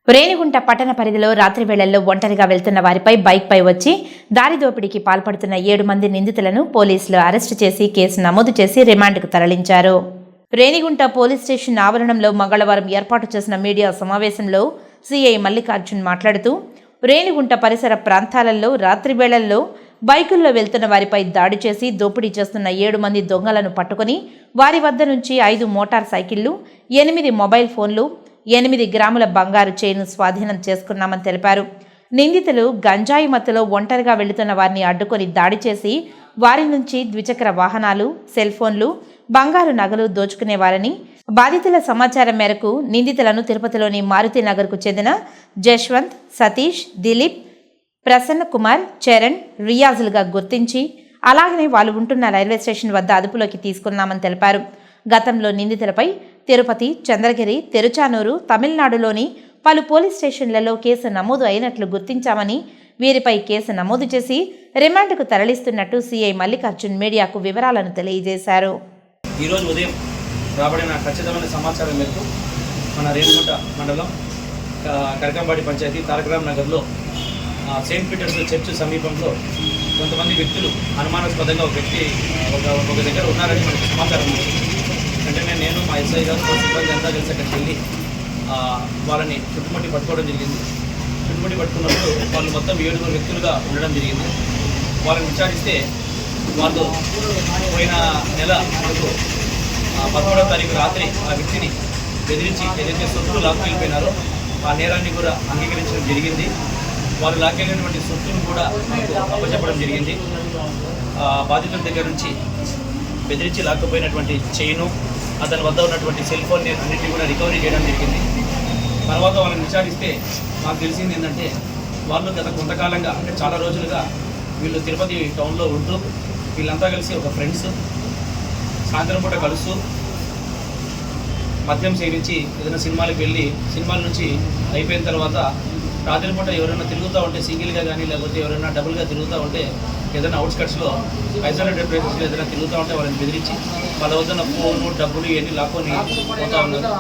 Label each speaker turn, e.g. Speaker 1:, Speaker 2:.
Speaker 1: రేణిగుంట పట్టణ పరిధిలో రాత్రి వేళల్లో ఒంటరిగా వెళ్తున్న వారిపై బైక్పై వచ్చి దారి దోపిడీకి పాల్పడుతున్న 7 మంది నిందితులను పోలీసులు అరెస్టు చేసి కేసు నమోదు చేసి రిమాండ్కు తరలించారు. రేణిగుంట పోలీస్ స్టేషన్ ఆవరణంలో మంగళవారం ఏర్పాటు చేసిన మీడియా సమావేశంలో సిఐ మల్లికార్జున్ మాట్లాడుతూ, రేణిగుంట పరిసర ప్రాంతాలలో రాత్రి వేళల్లో బైకుల్లో వెళ్తున్న వారిపై దాడి చేసి దోపిడీ చేస్తున్న 7 మంది దొంగలను పట్టుకుని వారి వద్ద నుంచి 5 మోటార్ సైకిళ్లు, 8 మొబైల్ ఫోన్లు, 8 గ్రాముల బంగారు చైను స్వాధీనం చేసుకున్నామని తెలిపారు. నిందితులు గంజాయి మత్తులో ఒంటరిగా వెళుతున్న వారిని అడ్డుకొని దాడి చేసి వారి నుంచి ద్విచక్ర వాహనాలు, సెల్ ఫోన్లు, బంగారు నగలు దోచుకునేవారని, బాధితుల సమాచారం మేరకు నిందితులను తిరుపతిలోని మారుతి నగర్కు చెందిన జశ్వంత్, సతీష్, దిలీప్, ప్రసన్న కుమార్, చరణ్, రియాజులుగా గుర్తించి అలాగనే వాళ్ళు ఉంటున్న రైల్వే స్టేషన్ వద్ద అదుపులోకి తీసుకున్నామని తెలిపారు. గతంలో నిందితులపై తిరుపతి, చంద్రగిరి, తిరుచానూరు, తమిళనాడులోని పలు పోలీస్ స్టేషన్లలో కేసు నమోదు అయినట్లు గుర్తించామని, వీరిపై కేసు నమోదు చేసి రిమాండ్కు తరలిస్తున్నట్టు సిఐ మల్లికార్జున్ మీడియాకు వివరాలను తెలియజేశారు.
Speaker 2: ఈరోజు ఉదయం రాబడిన ఖచ్చితమైన సమాచారం మేరకు మన రేణిగుంట మండలం కరకంబాడి పంచాయతీ తారకరామ్ నగర్లో సెయింట్ పీటర్స్ చర్చ్ సమీపంలో కొంతమంది వ్యక్తులు అనుమానాస్పదంగా ఒక దగ్గర ఉన్నారని మనకు సమాచారం ఉంది. వెంటనే నేను మా ఎస్ఐ గారు సిబ్బంది అంతా కలిసి అక్కడికి వెళ్ళి వాళ్ళని చుట్టుముట్టి పట్టుకోవడం జరిగింది. చుట్టుముట్టి పట్టుకున్నప్పుడు వాళ్ళు మొత్తం 7 వ్యక్తులుగా ఉండడం జరిగింది. వాళ్ళని విచారిస్తే వాళ్ళు పోయిన నెల మనకు 13వ తారీఖు రాత్రి ఆ వ్యక్తిని బెదిరించి ఏదైతే సొత్తులు లాక్కెళ్ళిపోయినారో ఆ నేరాన్ని కూడా అంగీకరించడం జరిగింది. వాళ్ళు లాక్కెళ్ళినటువంటి సొత్తును కూడా మనకు అప్పచెప్పడం జరిగింది. బాధితుల దగ్గర నుంచి బెదిరించి లాక్కపోయినటువంటి చైను, అతని వద్ద ఉన్నటువంటి సెల్ ఫోన్ అన్నింటినీ కూడా రికవరీ చేయడం జరిగింది. తర్వాత వాళ్ళని విచారిస్తే మాకు తెలిసింది ఏంటంటే, వాళ్ళు గత కొంతకాలంగా అంటే చాలా రోజులుగా వీళ్ళు తిరుపతి టౌన్లో ఉంటూ వీళ్ళంతా కలిసి ఒక ఫ్రెండ్స్ సాయంత్రం పూట కలుస్తూ మద్యం సేవించి ఏదైనా సినిమాలకు వెళ్ళి సినిమాల నుంచి అయిపోయిన తర్వాత రాత్రిపూట ఎవరైనా తిరుగుతూ ఉంటే సింగిల్గా కానీ లేకపోతే ఎవరైనా డబుల్గా తిరుగుతూ ఉంటే ఏదైనా అవుట్స్కట్స్లో ఐసోలేటెడ్ ప్లేసెస్లో ఏదైనా తిరుగుతూ ఉంటే వాళ్ళని బెదిరించి వాళ్ళ వద్ద ఫోను, డబ్బులు ఇవన్నీ లాక్కొని పోతూ ఉన్నారు.